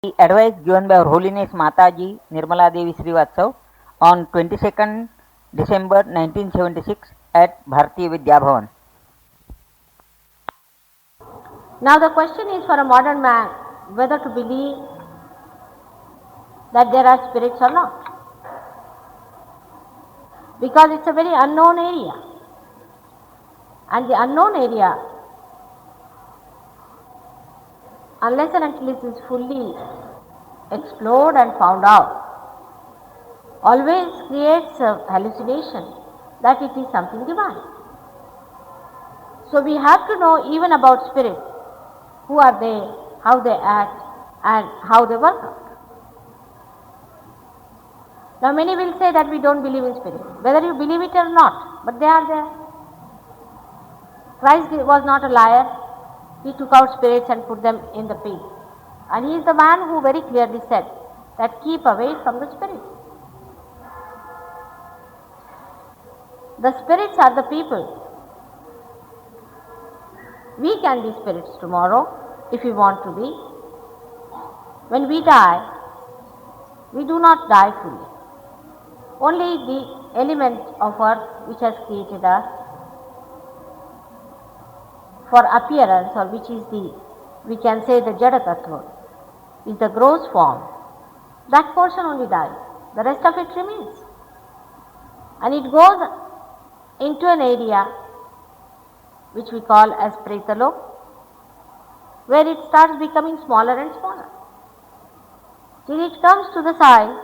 The advice given by Her Holiness Mataji Nirmala Devi Srivatsav on 22nd December 1976 at Bharatiya Vidya Bhavan. Now the question is for a modern man whether to believe that there are spirits or not. Because it's a very unknown area. And the unknown area, unless and until it is fully explored and found out, always creates a hallucination that it is something divine. So we have to know even about spirits. Who are they, how they act, and how they work out. Now many will say that we don't believe in spirits, whether you believe it or not, but they are there. Christ was not a liar. He took out spirits and put them in the pig. And he is the man who very clearly said that keep away from the spirits. The spirits are the people. We can be spirits tomorrow if we want to be. When we die, we do not die fully. Only the element of earth which has created us for appearance, or which is we can say the Jada Tattva, is the gross form. That portion only dies. The rest of it remains. And it goes into an area which we call as Pretalok, where it starts becoming smaller and smaller, till it comes to the size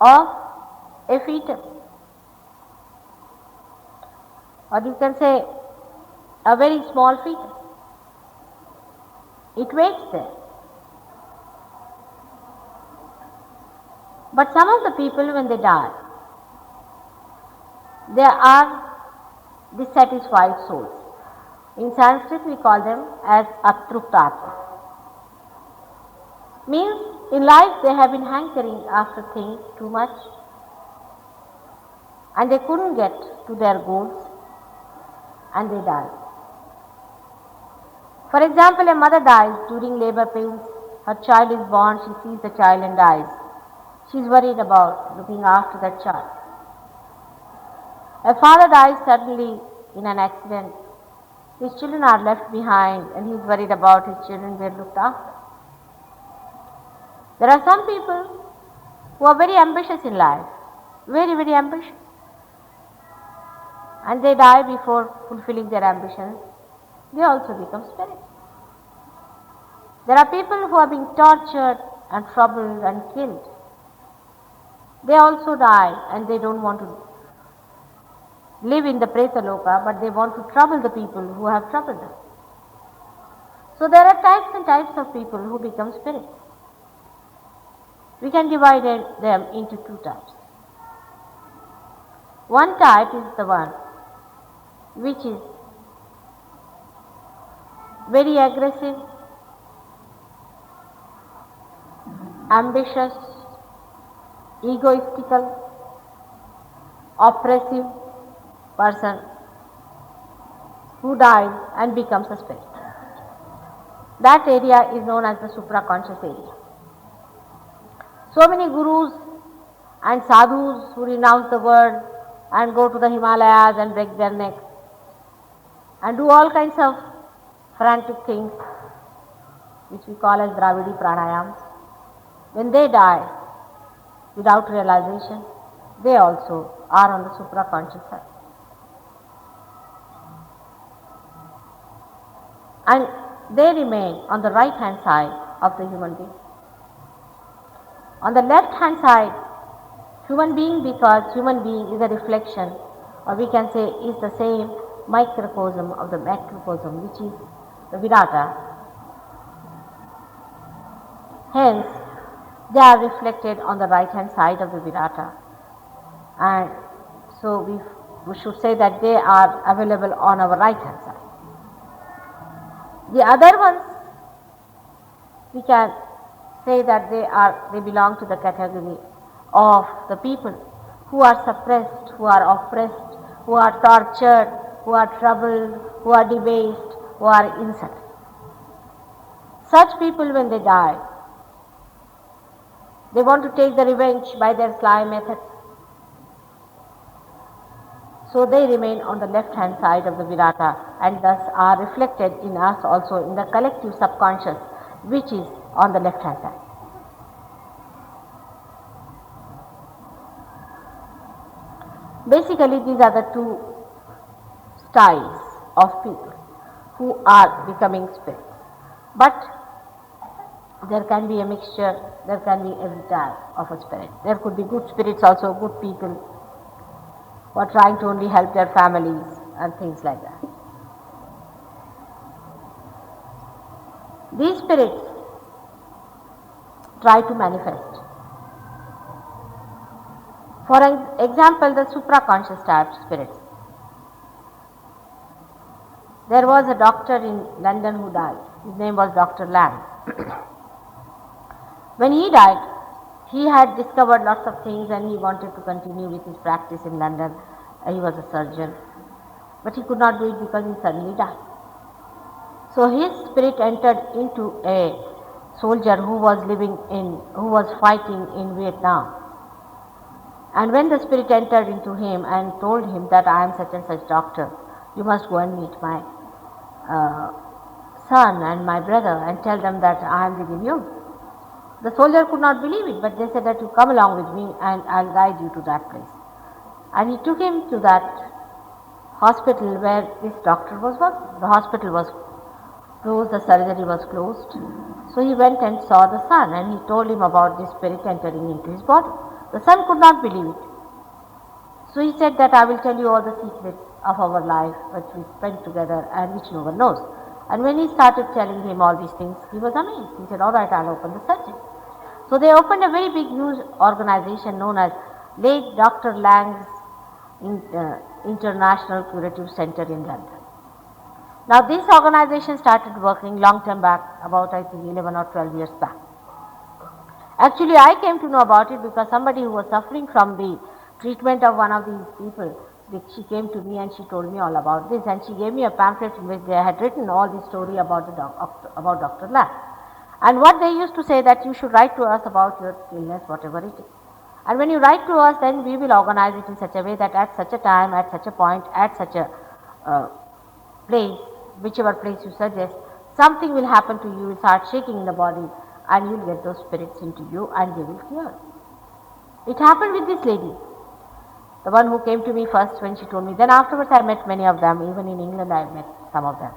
of a fetus, or you can say a very small fetus. It waits there. But some of the people, when they die, they are dissatisfied souls. In Sanskrit we call them as atruptatma. Means in life they have been hankering after things too much and they couldn't get to their goals and they died. For example, a mother dies during labor pains. Her child is born, she sees the child and dies. She is worried about looking after that child. A father dies suddenly in an accident. His children are left behind and he is worried about his children being looked after. There are some people who are very ambitious in life, very, very ambitious. And they die before fulfilling their ambitions. They also become spirits. There are people who are being tortured and troubled and killed. They also die and they don't want to live in the Pretaloka, but they want to trouble the people who have troubled them. So there are types and types of people who become spirits. We can divide them into two types. One type is the one which is very aggressive, ambitious, egoistical, oppressive person who dies and becomes a spirit. That area is known as the supraconscious area. So many gurus and sadhus who renounce the world and go to the Himalayas and break their necks and do all kinds of frantic things which we call as Dravidi pranayams. When they die without realization, they also are on the supraconscious side. And they remain on the right hand side of the human being. On the left hand side, human being, because human being is a reflection, or we can say is the same microcosm of the macrocosm, which is the Virata. Hence, they are reflected on the right hand side of the Virata. And so we should say that they are available on our right hand side. The other ones, we can say that they belong to the category of the people who are suppressed, who are oppressed, who are tortured, who are troubled, who are debased, who are insulted. Such people, when they die, they want to take the revenge by their sly methods. So they remain on the left hand side of the Virata and thus are reflected in us also in the collective subconscious, which is on the left hand side. Basically, these are the two styles of people who are becoming spirits. But there can be a mixture, there can be every type of a spirit. There could be good spirits also, good people who are trying to only help their families and things like that. These spirits try to manifest. For example, the supraconscious type spirits. There was a doctor in London who died. His name was Dr. Lang. When he died, he had discovered lots of things and he wanted to continue with his practice in London. He was a surgeon. But he could not do it because he suddenly died. So his spirit entered into a soldier who was fighting in Vietnam. And when the spirit entered into him and told him that I am such and such doctor, you must go and meet my son and my brother and tell them that I am within you. The soldier could not believe it, but they said that you come along with me and I'll guide you to that place. And he took him to that hospital where this doctor was working. The hospital was closed, the surgery was closed. So he went and saw the son and he told him about this spirit entering into his body. The son could not believe it. So he said that I will tell you all the secrets of our life which we spent together and which no one knows. And when he started telling him all these things, he was amazed. He said, all right, I'll open the surgery. So they opened a very big, huge organization known as late Dr. Lang's International Curative Center in London. Now this organization started working long time back, about I think 11 or 12 years back. Actually, I came to know about it because somebody who was suffering from the treatment of one of these people, she came to me and she told me all about this, and she gave me a pamphlet in which they had written all the story about about Dr. Lang. And what they used to say that you should write to us about your illness, whatever it is. And when you write to us, then we will organize it in such a way that at such a time, at such a point, at such a place, whichever place you suggest, something will happen to you, you will start shaking in the body and you will get those spirits into you and they will cure. It happened with this lady, the one who came to me first when she told me. Then afterwards I met many of them, even in England I met some of them.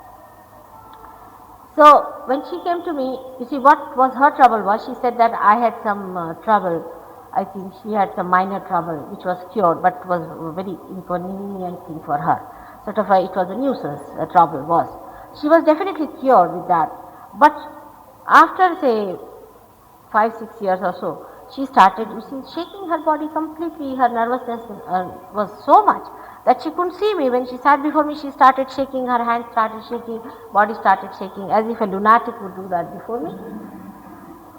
So when she came to me, you see what was her trouble was, she said that I had some trouble. I think she had some minor trouble which was cured, but was a very inconvenient thing for her. Sort of it was a nuisance, a trouble was. She was definitely cured with that. But after say 5-6 years or so, she started, you see, shaking her body completely. Her nervousness was so much that she couldn't see me. When she sat before me, she started shaking, her hands started shaking, body started shaking, as if a lunatic would do that before me.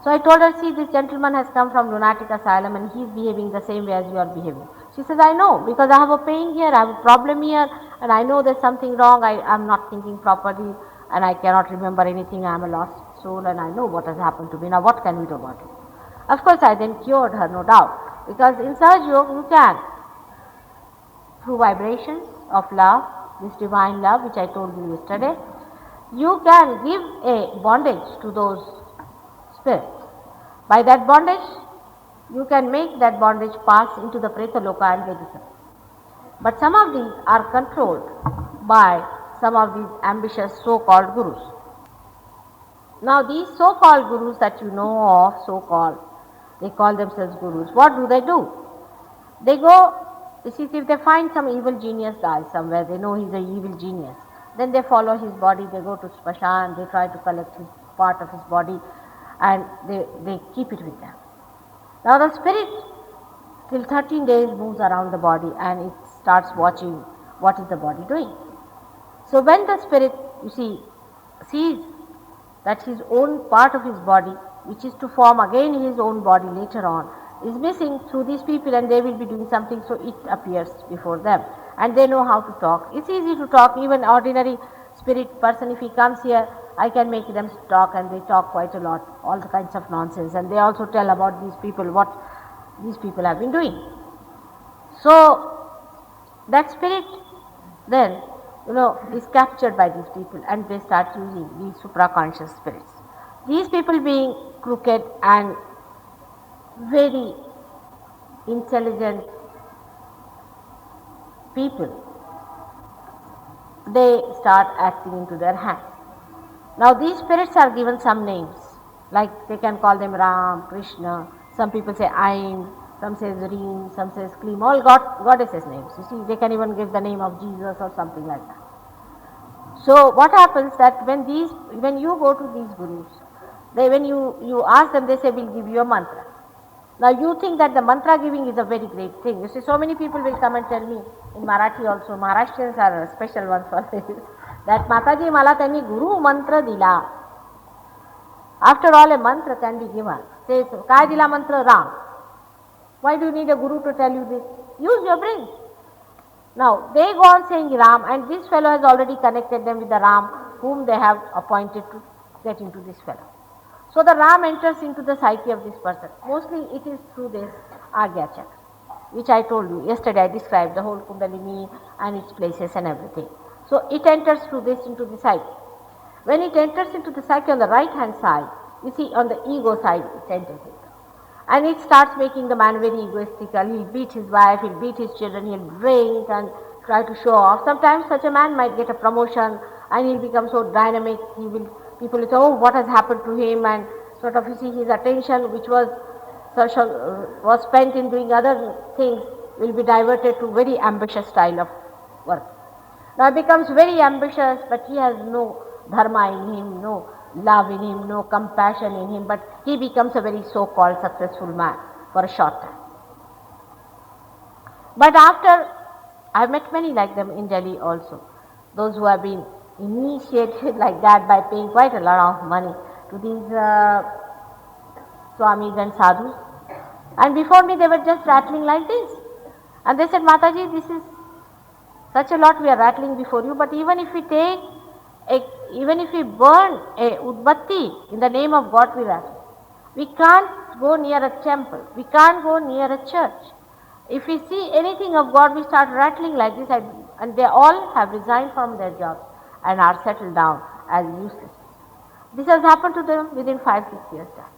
So I told her, see, this gentleman has come from lunatic asylum and he is behaving the same way as you are behaving. She says, I know, because I have a pain here, I have a problem here, and I know there's something wrong, I am not thinking properly, and I cannot remember anything, I am a lost soul, and I know what has happened to me. Now what can we do about it? Of course, I then cured her, no doubt, because in Sahaja Yoga you can, through vibrations of love, this divine love which I told you yesterday, you can give a bondage to those spirits. By that bondage, you can make that bondage pass into the Preta Loka and they disappear. But some of these are controlled by some of these ambitious so-called gurus. Now these so-called gurus that you know of, so-called, they call themselves gurus. What do? They go, you see, if they find some evil genius guy somewhere, they know he's an evil genius, then they follow his body, they go to Spashan, they try to collect his part of his body and they keep it with them. Now the spirit till 13 days moves around the body and it starts watching what is the body doing. So when the spirit, you see, sees that his own part of his body, which is to form again his own body later on, is missing through these people and they will be doing something, so it appears before them. And they know how to talk. It's easy to talk, even ordinary spirit person, if he comes here I can make them talk, and they talk quite a lot, all the kinds of nonsense, and they also tell about these people, what these people have been doing. So that spirit then, is captured by these people, and they start using these supraconscious spirits. These people being crooked and very intelligent people, they start acting into their hands. Now these spirits are given some names, like they can call them Ram, Krishna, some people say Ain, some says Reem, some says Klim, all goddesses names. You see, they can even give the name of Jesus or something like that. So what happens that when you go to these gurus, when you ask them, they say, we'll give you a mantra. Now you think that the mantra giving is a very great thing. You see, so many people will come and tell me, in Marathi also, Maharashtrians are special ones for this, that Mataji mala tani guru mantra dila. After all, a mantra can be given. Say, Kai dila mantra? Ram. Why do you need a guru to tell you this? Use your brain. Now, they go on saying Ram, and this fellow has already connected them with the Ram whom they have appointed to get into this fellow. So the Ram enters into the psyche of this person. Mostly it is through this Agya Chakra, which I told you. Yesterday I described the whole Kundalini and its places and everything. So it enters through this into the psyche. When it enters into the psyche on the right hand side, you see on the ego side it enters it. And it starts making the man very egoistical. He'll beat his wife, he'll beat his children, he'll drink and try to show off. Sometimes such a man might get a promotion and he'll become so dynamic. People will say, oh, what has happened to him, and sort of, you see, his attention, which was spent in doing other things, will be diverted to very ambitious style of work. Now he becomes very ambitious, but he has no dharma in him, no love in him, no compassion in him, but he becomes a very so-called successful man for a short time. But after, I've met many like them in Delhi also, those who have been initiated like that by paying quite a lot of money to these swamis and sadhus. And before me they were just rattling like this. And they said, Mataji, this is such a lot we are rattling before you, but even if we burn a udbatti in the name of God, we rattle. We can't go near a temple. We can't go near a church. If we see anything of God, we start rattling like this, and they all have resigned from their jobs and are settled down as useless. This has happened to them within 5-6 years' time.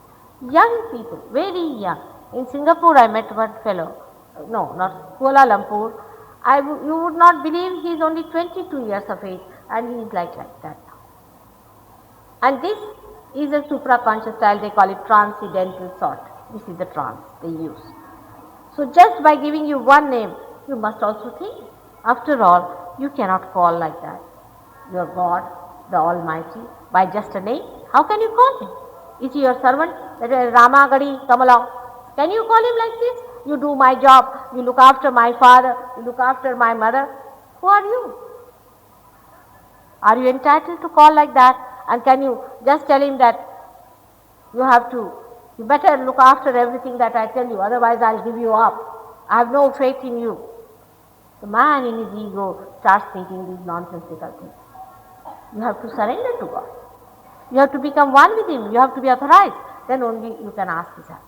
Young people, very young. In Singapore, I met one fellow, no, not Kuala Lumpur. You would not believe he is only 22 years of age, and he is like that now. And this is a supraconscious style, they call it transcendental thought. This is the trance they use. So just by giving you one name, you must also think. After all, you cannot call like that your God, the Almighty, by just a name. How can you call him? Is he your servant? Rama Gadi, come along. Can you call him like this? You do my job, you look after my father, you look after my mother. Who are you? Are you entitled to call like that? And can you just tell him that you better look after everything that I tell you, otherwise I'll give you up. I have no faith in you. The man in his ego starts thinking these nonsensical things. You have to surrender to God. You have to become one with him. You have to be authorized. Then only you can ask his help.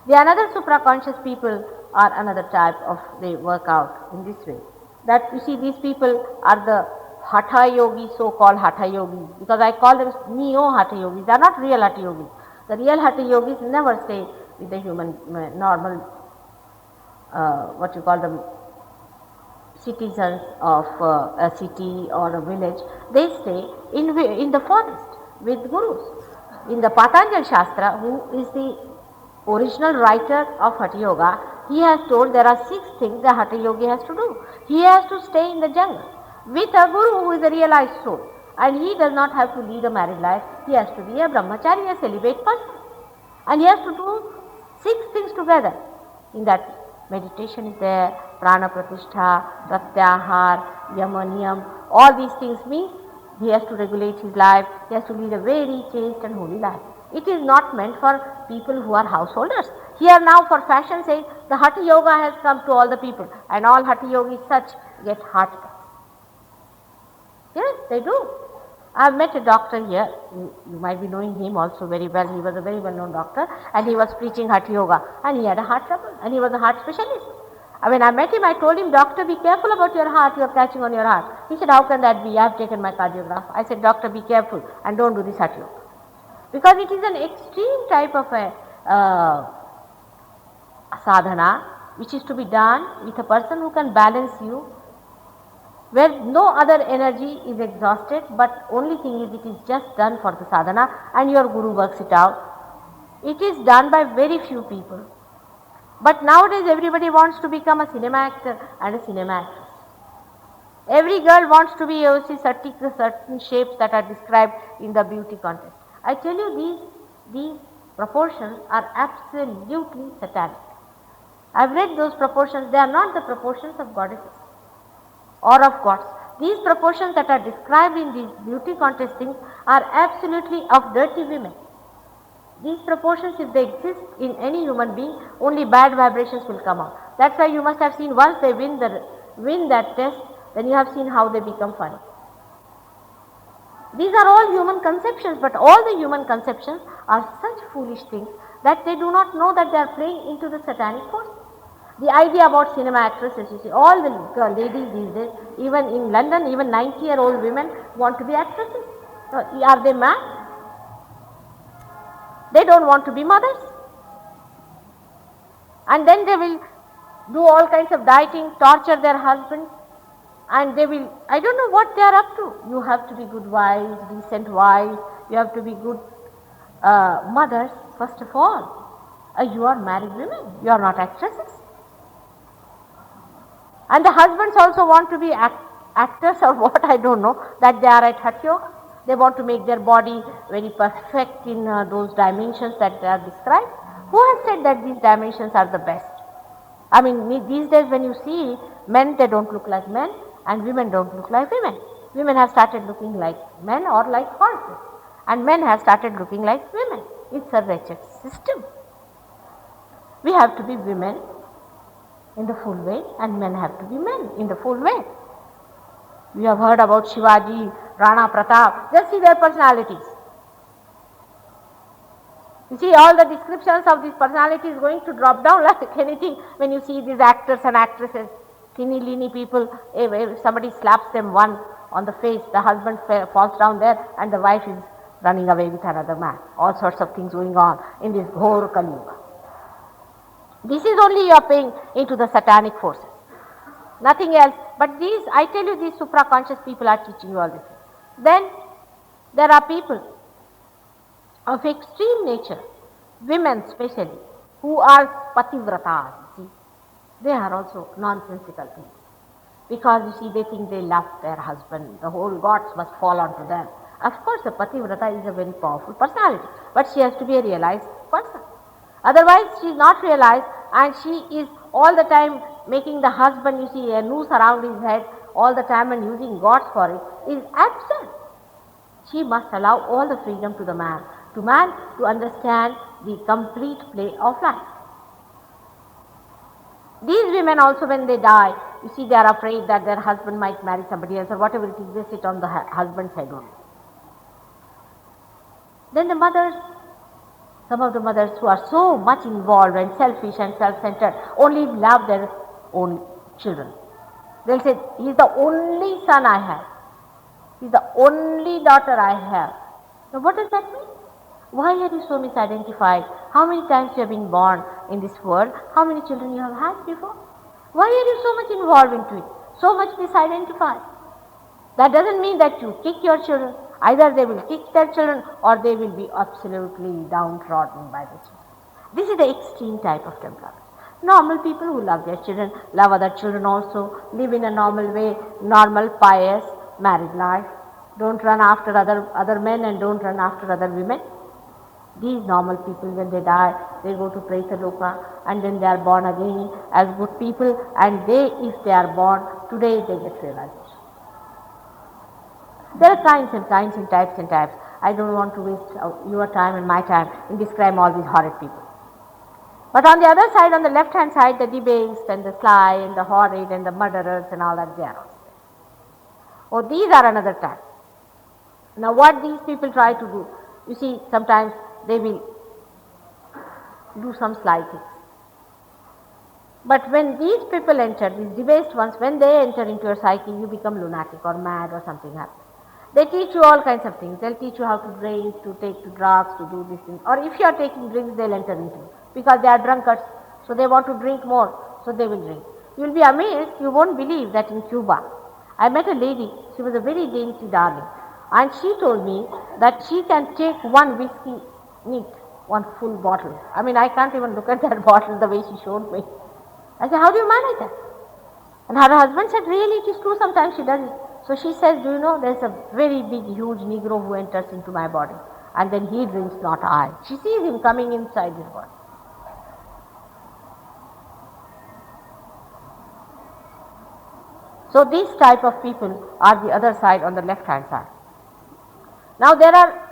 The another supraconscious people are another type of, they work out in this way. That you see, these people are the Hatha yogis, so-called Hatha yogis, because I call them neo-Hatha yogis. They are not real Hatha yogis. The real Hatha yogis never stay with the human, normal, what you call them, citizens of a city or a village. They stay in the forest with gurus. In the Patanjali Shastra, who is the original writer of Hatha Yoga, he has told there are 6 things the Hatha Yogi has to do. He has to stay in the jungle with a guru who is a realized soul, and he does not have to lead a married life. He has to be a brahmachari, a celibate person, and he has to do 6 things together. In that, meditation is there, prana pratishtha, pratyahar, yama niyam. All these things mean he has to regulate his life. He has to lead a very chaste and holy life. It is not meant for people who are householders. Here now, for fashion sake, the Hatha Yoga has come to all the people, and all Hatha Yogis such get heart attacks. Yes, they do. I've met a doctor here, you might be knowing him also very well. He was a very well known doctor and he was preaching Hatha Yoga and he had a heart trouble and he was a heart specialist. When I met him, I told him, Doctor, be careful about your heart, you are catching on your heart. He said, how can that be? I have taken my cardiograph. I said, Doctor, be careful and don't do this Hatha Yoga. Because it is an extreme type of a sadhana which is to be done with a person who can balance you, where no other energy is exhausted, but only thing is it is just done for the sadhana and your guru works it out. It is done by very few people. But nowadays everybody wants to become a cinema actor and a cinema actress. Every girl wants to be, you see, certain shapes that are described in the beauty contest. I tell you, these proportions are absolutely satanic. I've read those proportions, they are not the proportions of goddesses or of gods. These proportions that are described in these beauty contest things are absolutely of dirty women. These proportions, if they exist in any human being, only bad vibrations will come out. That's why you must have seen once they win that test, then you have seen how they become funny. These are all human conceptions, but all the human conceptions are such foolish things that they do not know that they are playing into the satanic force. The idea about cinema actresses, you see, all the ladies these days, even in London, even 90-year-old women want to be actresses. Are they mad? They don't want to be mothers. And then they will do all kinds of dieting, torture their husbands, and they will, I don't know what they are up to. You have to be good wives, decent wives, you have to be good mothers, first of all. You are married women, you are not actresses. And the husbands also want to be actors or what, I don't know, that they are at Hatha Yoga. They want to make their body very perfect in those dimensions that they are described. Who has said that these dimensions are the best? I mean, these days when you see men, they don't look like men and women don't look like women. Women have started looking like men or like horses and men have started looking like women. It's a wretched system. We have to be women in the full way and men have to be men in the full way. We have heard about Shivaji, Rana Pratap, just see their personalities. You see, all the descriptions of these personalities going to drop down like anything when you see these actors and actresses, teeny leany people. If somebody slaps them one on the face, the husband falls down there and the wife is running away with another man. All sorts of things going on in this Ghor Kali Yuga. This is only you are paying into the satanic forces. Nothing else. But these, I tell you, these supra-conscious people are teaching you all this. Then there are people of extreme nature, women especially, who are pativratas, you see. They are also nonsensical things. Because you see, they think they love their husband, the whole gods must fall onto them. Of course, a pativrata is a very powerful personality, but she has to be a realized person. Otherwise, she is not realized and she is all the time making the husband, you see, a noose around his head all the time and using gods for it, is absent. She must allow all the freedom to the man, to understand the complete play of life. These women also, when they die, you see, they are afraid that their husband might marry somebody else or whatever it is, they sit on the husband's head only. Then the mothers, some of the mothers who are so much involved and selfish and self-centered, only love their own children. They'll say, he is the only son I have. He is the only daughter I have. Now what does that mean? Why are you so misidentified? How many times you have been born in this world? How many children you have had before? Why are you so much involved into it? So much misidentified? That doesn't mean that you kick your children. Either they will kick their children or they will be absolutely downtrodden by the children. This is the extreme type of temperament. Normal people who love their children, love other children also, live in a normal way, normal, pious, married life. Don't run after other men and don't run after other women. These normal people, when they die, they go to Pretaloka and then they are born again as good people, and they, if they are born today, they get realization. There are kinds and kinds and types and types. I don't want to waste your time and my time in describing all these horrid people. But on the other side, on the left hand side, the debased and the sly and the horrid and the murderers and all that, they are also there. Oh, these are another type. Now what these people try to do, you see, sometimes they will do some sly things. But when these people enter, these debased ones, when they enter into your psyche, you become lunatic or mad or something happens. They teach you all kinds of things. They'll teach you how to drink, to take to drugs, to do these things. Or if you are taking drinks, they'll enter into it. Because they are drunkards, so they want to drink more, so they will drink. You will be amazed, you won't believe that in Cuba, I met a lady, she was a very dainty darling. And she told me that she can take one whiskey neat, one full bottle. I mean, I can't even look at that bottle the way she showed me. I said, how do you manage that? And her husband said, really, it is true, sometimes she does it. So she says, do you know, there's a very big, huge Negro who enters into my body. And then he drinks, not I. She sees him coming inside his body. So these type of people are the other side, on the left hand side. Now there are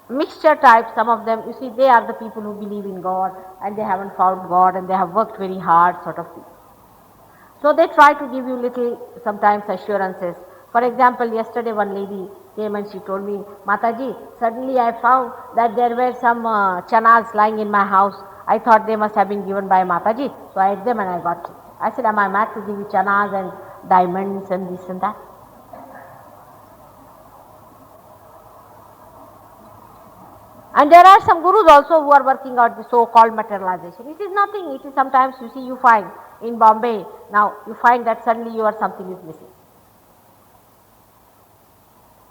mixture types, some of them, you see, they are the people who believe in God and they haven't found God and they have worked very hard, sort of thing. So they try to give you little, sometimes, assurances. For example, yesterday one lady came and she told me, Mataji, suddenly I found that there were some chanas lying in my house. I thought they must have been given by Mataji, so I ate them and I got sick. I said, am I mad to give you chanas and diamonds and this and that? And there are some gurus also who are working out the so-called materialization. It is nothing. It is sometimes, you see, you find in Bombay, now you find that suddenly something is missing.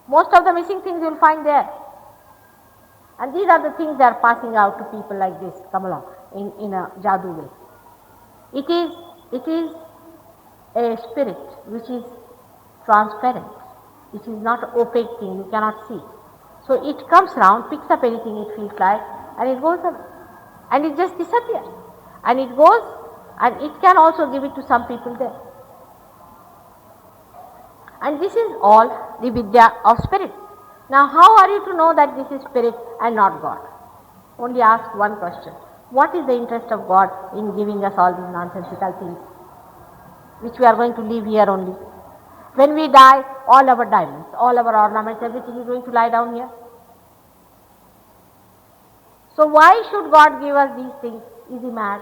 Most of the missing things you will find there. And these are the things that are passing out to people like this, come along, in a jadoo way. It is a spirit which is transparent. It is not an opaque thing, you cannot see. So it comes round, picks up anything it feels like, and it goes away. And it just disappears. And it goes, and it can also give it to some people there. And this is all the Vidya of spirit. Now how are you to know that this is spirit and not God? Only ask one question. What is the interest of God in giving us all these nonsensical things, which we are going to leave here only? When we die, all our diamonds, all our ornaments, everything is going to lie down here. So why should God give us these things? Is he mad?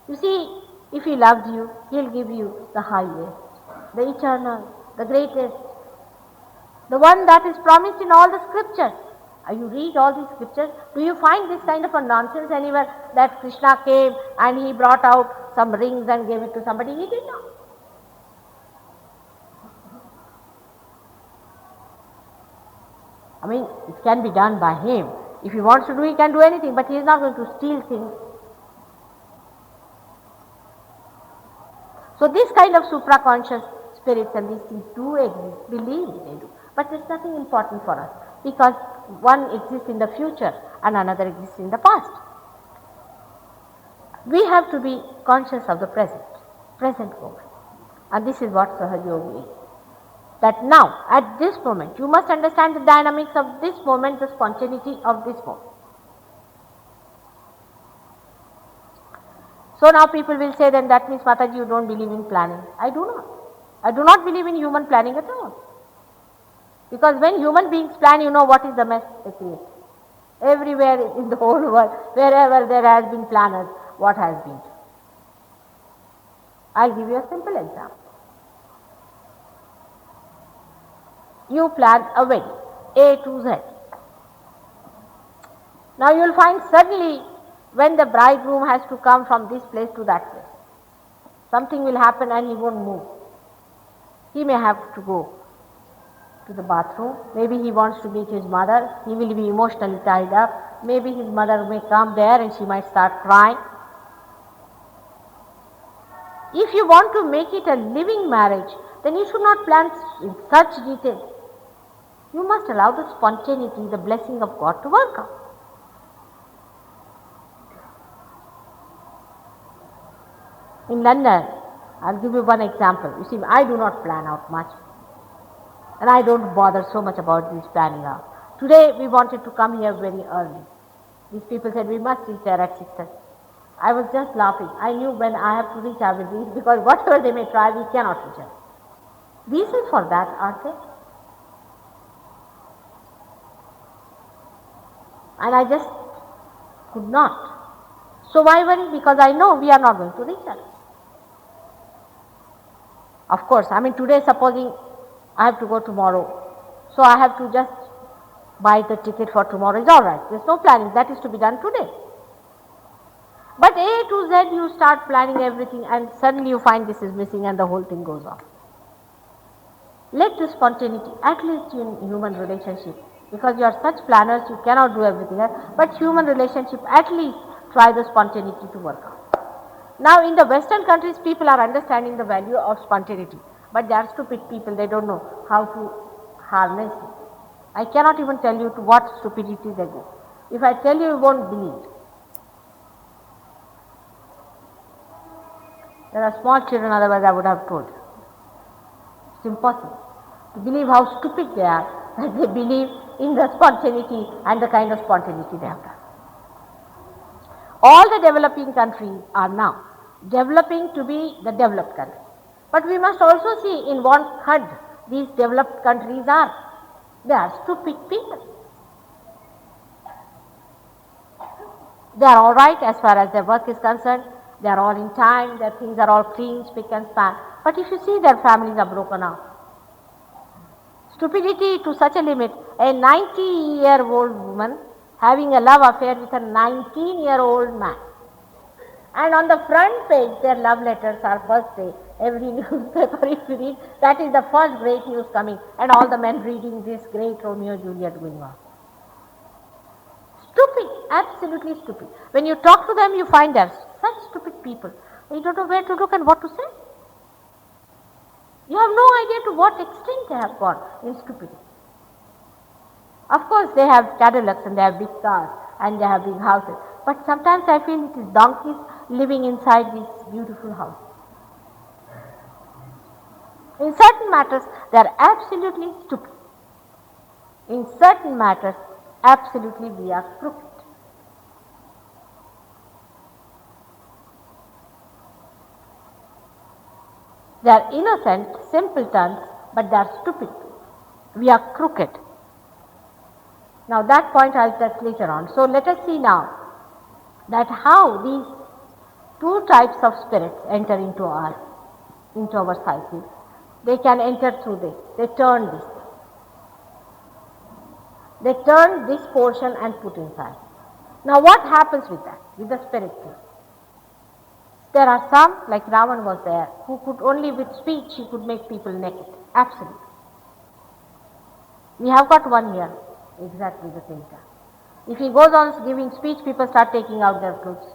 You see, if he loves you, he'll give you the highest, the eternal, the greatest, the one that is promised in all the scriptures. You read all these scriptures, do you find this kind of a nonsense anywhere that Krishna came and he brought out some rings and gave it to somebody? He did not. I mean, it can be done by him. If he wants to do, he can do anything, but he is not going to steal things. So this kind of supraconscious spirits and these things do exist, believe they do. But it's nothing important for us, because one exists in the future and another exists in the past. We have to be conscious of the present moment. And this is what Sahaja Yoga is. That now, at this moment, you must understand the dynamics of this moment, the spontaneity of this moment. So now people will say, then that means, Mataji, you don't believe in planning. I do not. I do not believe in human planning at all. Because when human beings plan, you know what is the mess they create. Everywhere in the whole world, wherever there has been planners, what has been. I'll give you a simple example. You plan a wedding, A to Z. Now you will find suddenly when the bridegroom has to come from this place to that place, something will happen and he won't move. He may have to go to the bathroom, maybe he wants to meet his mother, he will be emotionally tied up, maybe his mother may come there and she might start crying. If you want to make it a living marriage, then you should not plan in such detail. You must allow the spontaneity, the blessing of God to work out. In London, I'll give you one example. You see, I do not plan out much. And I don't bother so much about this planning out. Today, we wanted to come here very early. These people said, we must reach there at 6:30. I was just laughing. I knew when I have to reach, I will reach, because whatever they may try, we cannot reach. Reasons for that, aren't there? And I just could not. So why worry? Because I know we are not going to reach that. Of course, I mean today supposing I have to go tomorrow, so I have to just buy the ticket for tomorrow is all right. There's no planning, that is to be done today. But A to Z you start planning everything and suddenly you find this is missing and the whole thing goes off. Let the spontaneity, at least in human relationship, because you are such planners you cannot do everything else, but human relationship at least try the spontaneity to work out. Now in the western countries people are understanding the value of spontaneity, but they are stupid people, they don't know how to harness it. I cannot even tell you to what stupidity they go. If I tell you, you won't believe. There are small children, otherwise I would have told. It's impossible to believe how stupid they are, that they believe in the spontaneity and the kind of spontaneity they have done. All the developing countries are now developing to be the developed countries. But we must also see in what khud these developed countries are. They are stupid people. They are all right as far as their work is concerned. They are all in time. Their things are all clean, spick and span. But if you see, their families are broken up. Stupidity to such a limit. A 90-year-old woman having a love affair with a 19-year-old man. And on the front page, their love letters are first day. Every newspaper, if you read, that is the first great news coming. And all the men reading this great Romeo Juliet going on. Stupid, absolutely stupid. When you talk to them, you find them such stupid people. You don't know where to look and what to say. You have no idea to what extent they have gone in stupidity. Of course, they have Cadillacs and they have big cars and they have big houses. But sometimes I feel it is donkeys living inside these beautiful houses. In certain matters, they are absolutely stupid. In certain matters, absolutely we are crooked. They are innocent, simpletons, but they are stupid. We are crooked. Now that point I will touch later on. So let us see now that how these two types of spirits enter into our psyche. They can enter through this. They turn this. They turn this portion and put inside. Now what happens with that, with the spirit thing? There are some, like Ravan was there, who could only with speech, he could make people naked. Absolutely. We have got one here, exactly the same time. If he goes on giving speech, people start taking out their clothes.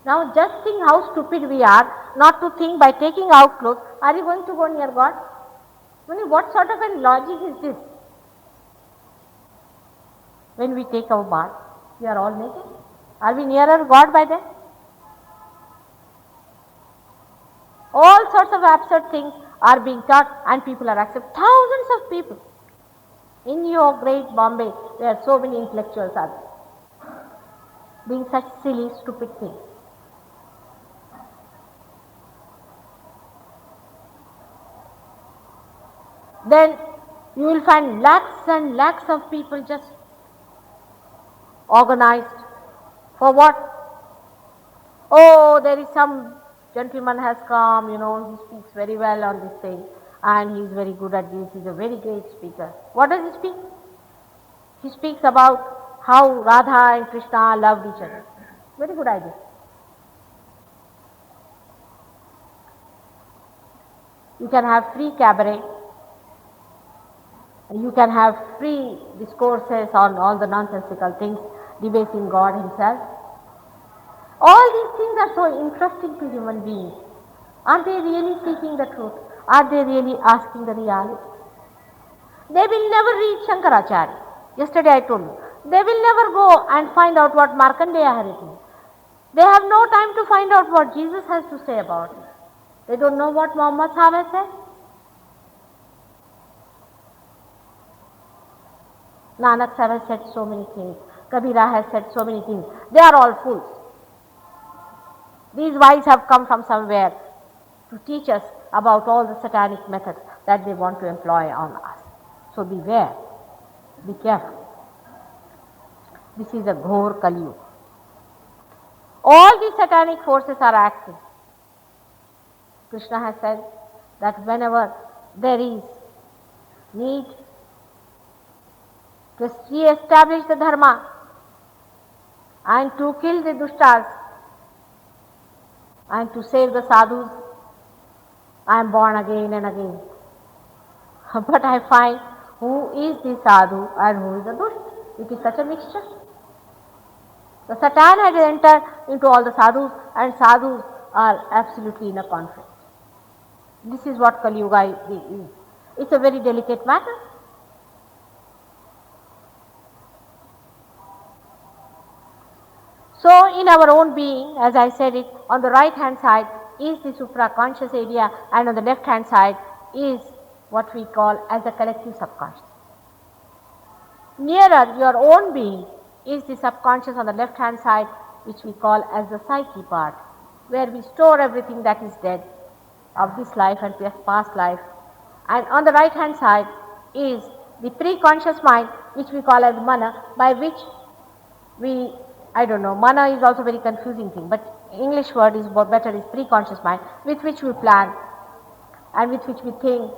Now just think how stupid we are not to think by taking out clothes, are you going to go near God? I mean, what sort of a logic is this? When we take our bath, we are all naked. Are we nearer God by then? All sorts of absurd things are being taught and people are accepted. Thousands of people in your great Bombay, where so many intellectuals are doing such silly, stupid things. Then you will find lakhs and lakhs of people just organized for what? Oh, there is some gentleman has come, he speaks very well on this thing and he is very good at this, he is a very great speaker. What does he speak? He speaks about how Radha and Krishna loved each other. Very good idea. You can have free cabaret. You can have free discourses on all the nonsensical things, debasing God himself. All these things are so interesting to human beings. Are they really seeking the truth? Are they really asking the reality? They will never reach Shankaracharya. Yesterday I told you. They will never go and find out what Markandeya had written. They have no time to find out what Jesus has to say about it. They don't know what Muhammad Sahib has said. Nanak Sahib has said so many things. Kabira has said so many things. They are all fools. These wise have come from somewhere to teach us about all the satanic methods that they want to employ on us. So beware, be careful. This is a Ghor Kali Yuga. All these satanic forces are active. Krishna has said that whenever there is need to re-establish the dharma and to kill the dushtas and to save the sadhus, I am born again and again. But I find who is the sadhu and who is the dushta. It is such a mixture. The Satan has entered into all the sadhus, and sadhus are absolutely in a conflict. This is what Kali Yuga is. It's a very delicate matter. So, in our own being, as I said it, on the right hand side is the supraconscious area, and on the left hand side is what we call as the collective subconscious. Nearer your own being is the subconscious on the left hand side, which we call as the psyche part, where we store everything that is dead of this life and past life. And on the right hand side is the pre-conscious mind, which we call as mana, by which we, I don't know, mana is also very confusing thing, but English word is better, is pre-conscious mind, with which we plan and with which we think,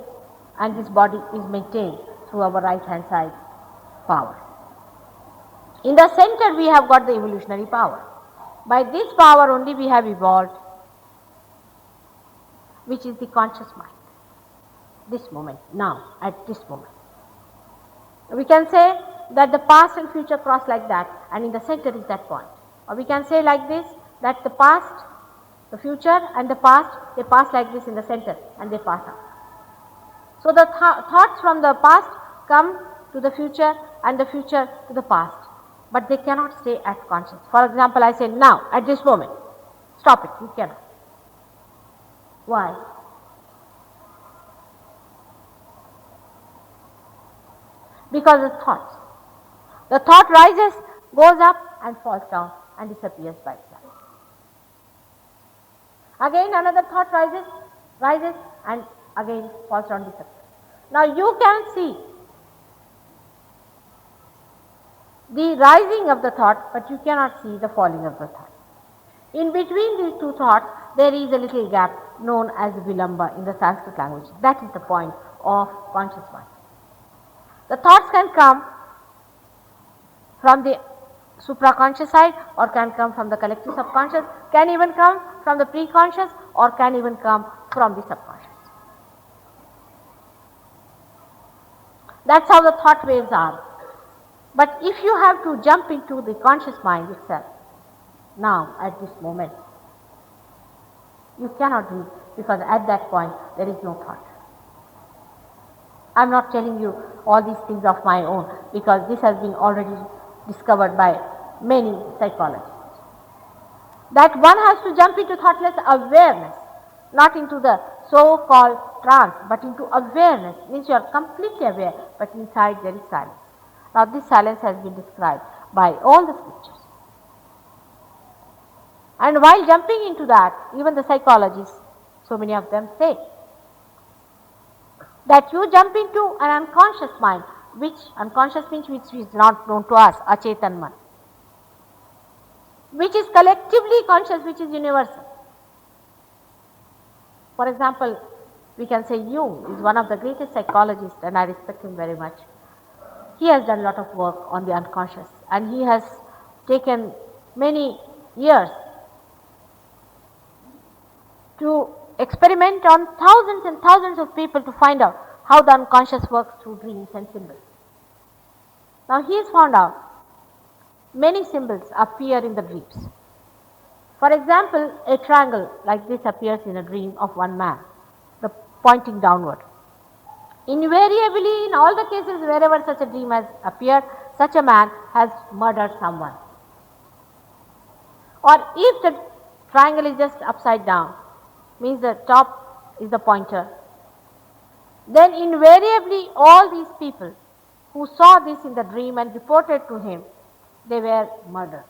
and this body is maintained through our right hand side power. In the center we have got the evolutionary power. By this power only we have evolved, which is the conscious mind. This moment, now, at this moment. We can say that the past and future cross like that, and in the center is that point. Or we can say like this, that the past, the future and the past, they pass like this in the center and they pass out. So the thoughts from the past come to the future and the future to the past, but they cannot stay at conscious. For example, I say now, at this moment, stop it, you cannot. Why? Because of thoughts. The thought rises, goes up and falls down and disappears by itself. Again another thought rises and again falls down, disappears. Now you can see the rising of the thought, but you cannot see the falling of the thought. In between these two thoughts, there is a little gap known as vilamba in the Sanskrit language. That is the point of conscious mind. The thoughts can come from the supraconscious side, or can come from the collective subconscious, can even come from the preconscious, or can even come from the subconscious. That's how the thought waves are. But if you have to jump into the conscious mind itself, now at this moment, you cannot do it, because at that point there is no thought. I am not telling you all these things of my own, because this has been already discovered by many psychologists. That one has to jump into thoughtless awareness, not into the so-called trance, but into awareness, means you are completely aware, but inside there is silence. Now this silence has been described by all the scriptures. And while jumping into that, even the psychologists, so many of them say that you jump into an unconscious mind, which unconscious means which is not known to us, achetan man, which is collectively conscious, which is universal. For example, we can say Jung is one of the greatest psychologists, and I respect him very much. He has done a lot of work on the unconscious, and he has taken many years to experiment on thousands and thousands of people to find out how the unconscious works through dreams and symbols. Now he has found out many symbols appear in the dreams. For example, a triangle like this appears in a dream of one man, the pointing downward. Invariably, in all the cases wherever such a dream has appeared, such a man has murdered someone. Or if the triangle is just upside down, means the top is the pointer, then invariably all these people who saw this in the dream and reported to him, they were murdered.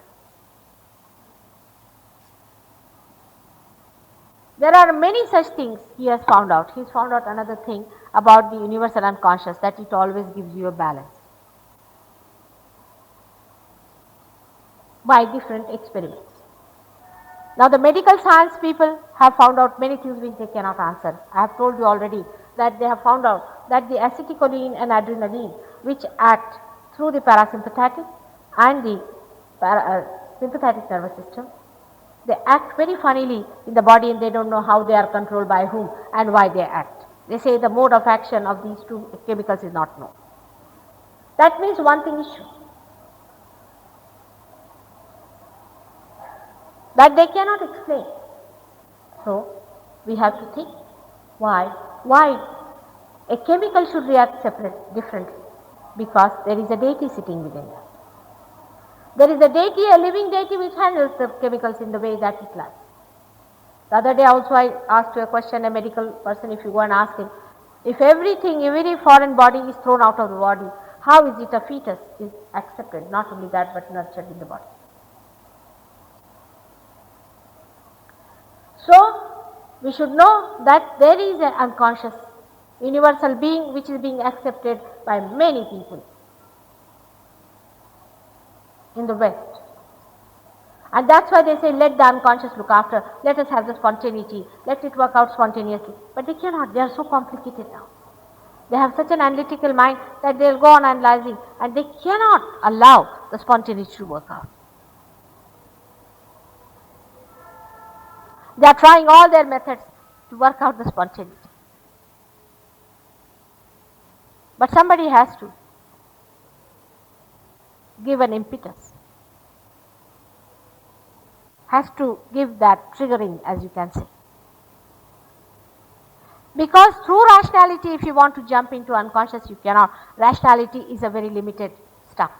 There are many such things he has found out. He has found out another thing about the universal unconscious, that it always gives you a balance. by different experiments. Now the medical science people have found out many things which they cannot answer. I have told you already that they have found out that the acetylcholine and adrenaline, which act through the parasympathetic and the sympathetic nervous system, they act very funnily in the body and they don't know how they are controlled by whom and why they act. They say the mode of action of these two chemicals is not known. That means one thing is sure, that they cannot explain. So we have to think why a chemical should react differently, because there is a deity sitting within them. There is a deity, a living deity which handles the chemicals in the way that it likes. The other day also I asked a question, a medical person, if you go and ask him, if everything, every foreign body is thrown out of the body, how is it a fetus is accepted, not only that but nurtured in the body? So we should know that there is an unconscious universal being which is being accepted by many people in the West. And that's why they say, let the unconscious look after, let us have the spontaneity, let it work out spontaneously. But they cannot, they are so complicated now. They have such an analytical mind that they'll go on analyzing and they cannot allow the spontaneity to work out. They are trying all their methods to work out the spontaneity. But somebody has to give an impetus, has to give that triggering, as you can say. Because through rationality, if you want to jump into unconscious, you cannot. Rationality is a very limited stuff.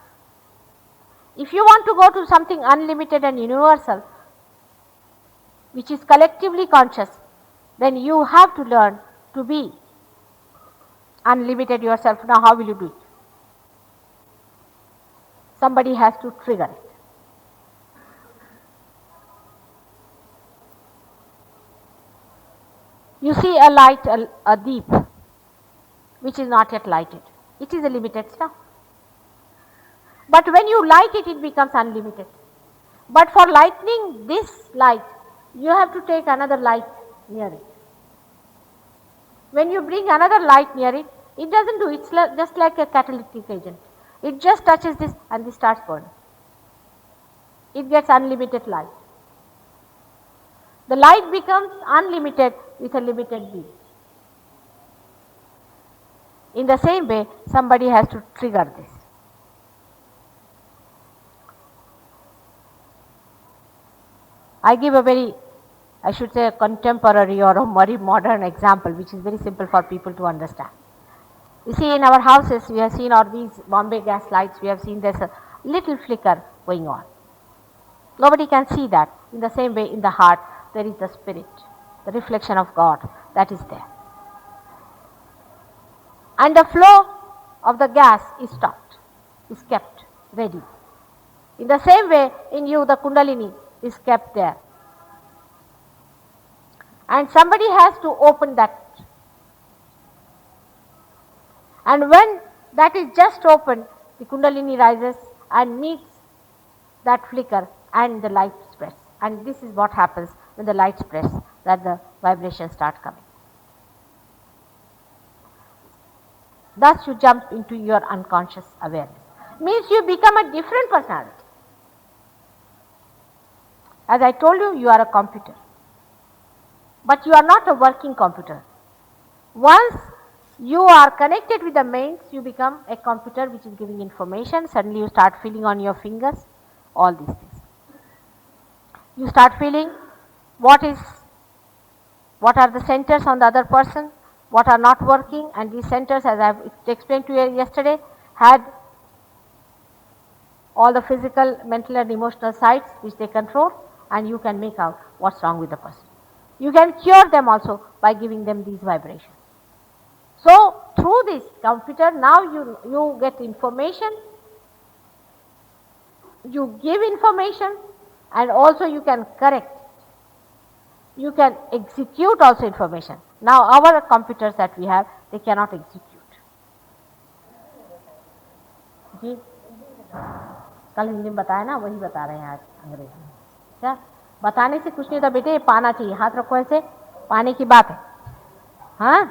If you want to go to something unlimited and universal, which is collectively conscious, then you have to learn to be unlimited yourself. Now how will you do it? Somebody has to trigger it. You see a light, a deep, which is not yet lighted. It is a limited stuff. But when you light it, it becomes unlimited. But for lightening this light, you have to take another light near it. When you bring another light near it, it doesn't do, it's just like a catalytic agent. It just touches this and this starts burning. It gets unlimited light. The light becomes unlimited with a limited beam. In the same way, somebody has to trigger this. I give a very, I should say, a contemporary or a very modern example, which is very simple for people to understand. You see, in our houses, we have seen all these Bombay gas lights, we have seen there's a little flicker going on. Nobody can see that. In the same way, in the heart, there is the spirit, the reflection of God that is there. And the flow of the gas is stopped, is kept ready. In the same way, in you, the Kundalini is kept there. And somebody has to open that. And when that is just opened, the Kundalini rises and meets that flicker and the light spreads. And this is what happens when the light spreads, that the vibrations start coming. Thus you jump into your unconscious awareness. Means you become a different personality. As I told you, you are a computer. But you are not a working computer. Once you are connected with the mains, you become a computer which is giving information. Suddenly you start feeling on your fingers, all these things. You start feeling what are the centers on the other person, what are not working, and these centers, as I have explained to you yesterday, had all the physical, mental and emotional sides which they control, and you can make out what's wrong with the person. You can cure them also by giving them these vibrations. So through this computer, now you get information, you give information, and also you can correct. You can execute also information. Now our computers that we have, they cannot execute. कल हिंदी में बताया ना, वही बता रहे हैं आज अंग्रेजी में। क्या बताने से कुछ नहीं होता बेटे, ये पाना चाहिए, हाथ रखो ऐसे, पाने की बात है। हाँ,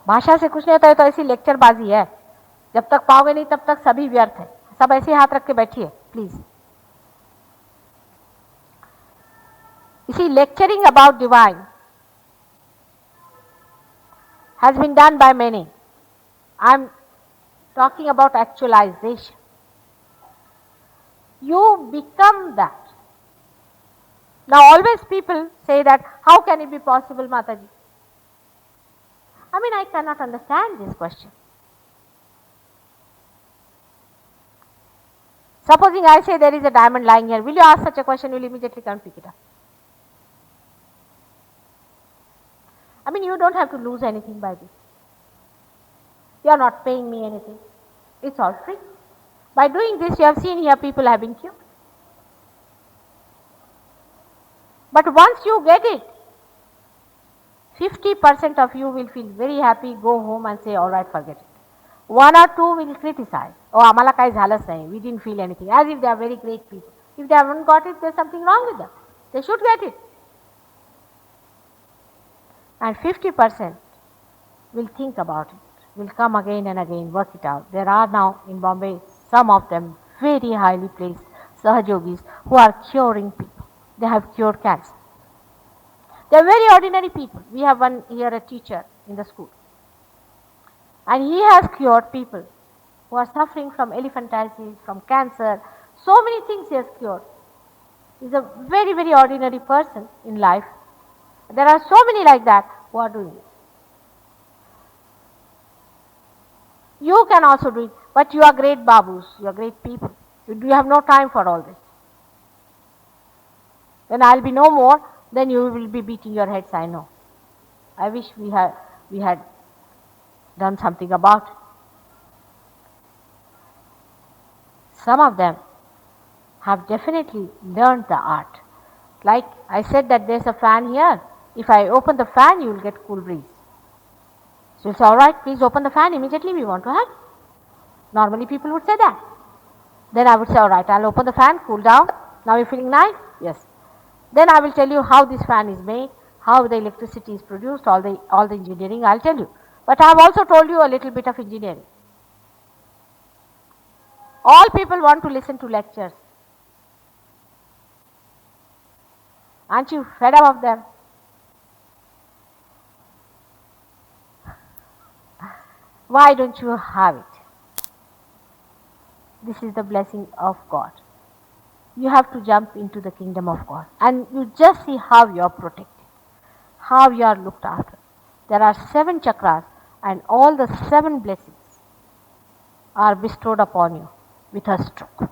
भाषा से कुछ नहीं होता है, तो ऐसी लेक्चरबाजी है, जब तक पाओगे नहीं तब तक सभी व्यर्थ है। सब ऐसे हाथ रख के बैठिए प्लीज। इसी lecturing about divine has been done by many. I'm talking about actualization. You become that. Now always people say that, how can it be possible, Mataji? I mean, I cannot understand this question. Supposing I say there is a diamond lying here, will you ask such a question? Will you immediately come pick it up? I mean, you don't have to lose anything by this. You are not paying me anything. It's all free. By doing this, you have seen here people have been cured. But once you get it, 50% of you will feel very happy, go home and say, all right, forget it. 1 or 2 will criticize. Oh, amala kai jhalas nahi, we didn't feel anything. As if they are very great people. If they haven't got it, there's something wrong with them. They should get it. And 50% will think about it, will come again and again, work it out. There are now in Bombay, some of them very highly placed Sahajogis who are curing people. They have cured cancer. They are very ordinary people. We have one here, a teacher in the school. And he has cured people who are suffering from elephantiasis, from cancer. So many things he has cured. He is a very, very ordinary person in life. There are so many like that who are doing it. You can also do it, but you are great babus, you are great people. You have no time for all this. When I will be no more, then you will be beating your heads, I know. I wish we had done something about it. Some of them have definitely learned the art. Like I said that there's a fan here. If I open the fan, you will get cool breeze. So it's all right, please open the fan immediately, we want to have. Normally people would say that. Then I would say, all right, I'll open the fan, cool down. Now you're feeling nice? Yes. Then I will tell you how this fan is made, how the electricity is produced, all the engineering I'll tell you. But I have also told you a little bit of engineering. All people want to listen to lectures. Aren't you fed up of them? Why don't you have it? This is the blessing of God. You have to jump into the kingdom of God. And you just see how you are protected, how you are looked after. There are 7 chakras and all the 7 blessings are bestowed upon you with a stroke.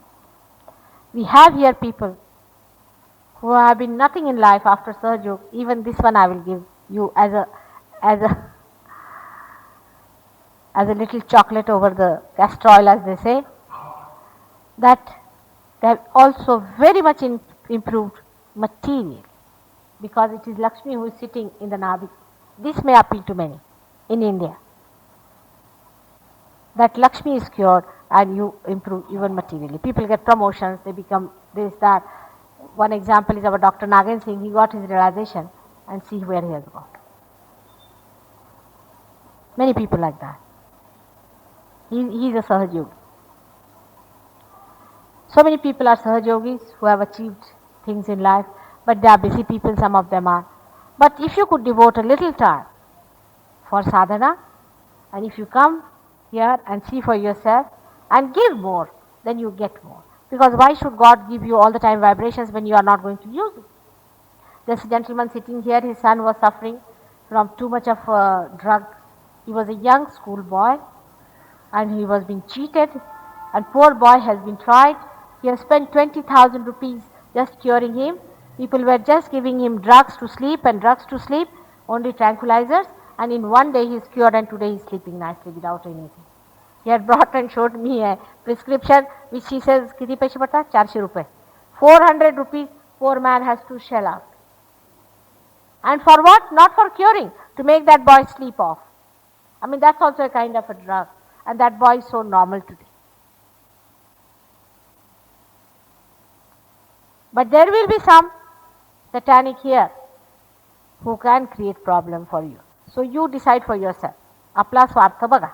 We have here people who have been nothing in life after Sahajog. Even this one I will give you as a little chocolate over the castor oil, as they say, that they have also very much improved material, because it is Lakshmi who is sitting in the Nadi. This may appeal to many in India, that Lakshmi is cured and you improve even materially. People get promotions, they become this, that. One example is our Dr. Nagen Singh. He got his realization and see where he has got. Many people like that. He is a Sahajogi. So many people are Sahajogis who have achieved things in life, but they are busy people, some of them are. But if you could devote a little time for sadhana, and if you come here and see for yourself and give more, then you get more. Because why should God give you all the time vibrations when you are not going to use it? This gentleman sitting here, his son was suffering from too much of drugs. He was a young school boy and he was being cheated, and poor boy has been tried. He has spent 20,000 rupees just curing him. People were just giving him drugs to sleep, only tranquilizers, and in one day he is cured and today he is sleeping nicely without anything. He had brought and showed me a prescription which he says, कितने पैसे पड़ता है? 400 रुपए. 400 rupees poor man has to shell out. And for what? Not for curing, to make that boy sleep off. I mean, that's also a kind of a drug. And that boy is so normal today. But there will be some satanic here who can create problem for you. So you decide for yourself. आपला स्वार्थ बघा.